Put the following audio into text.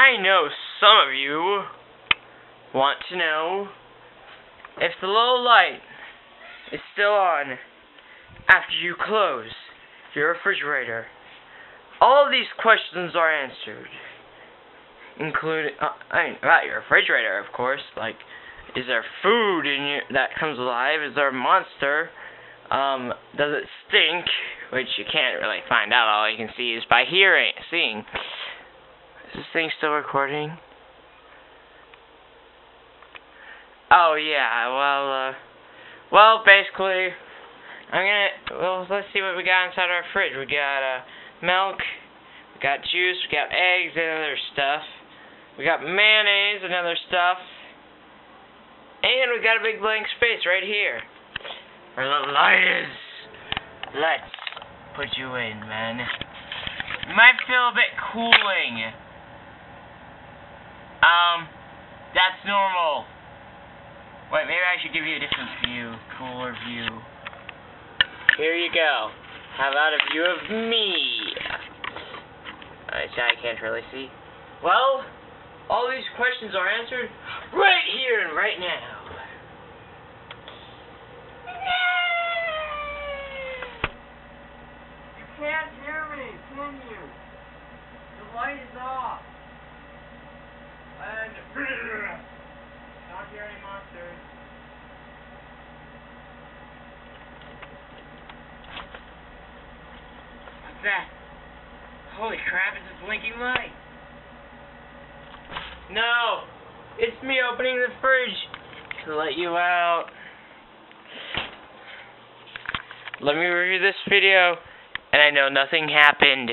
I know some of you want to know if the little light is still on after you close your refrigerator. All of these questions are answered, including, about your refrigerator, of course. Like, is there food in that comes alive? Is there a monster? Does it stink? Which you can't really find out. All you can see is by seeing. Is this thing still recording? Oh yeah. Well, basically, let's see what we got inside our fridge. We got milk, we got juice, we got eggs and other stuff. We got mayonnaise and other stuff. And we got a big blank space right here where the light is. Let's put you in, man. You might feel a bit cooling. That's normal. Wait, maybe I should give you a different view, cooler view. Here you go. How about a view of me? I can't really see. Well, all these questions are answered right here and right now. You can't hear me, can you? The light is off. And not hear any monsters. What's that? Holy crap, it's a blinking light. No! It's me opening the fridge to let you out. Let me review this video, and I know nothing happened.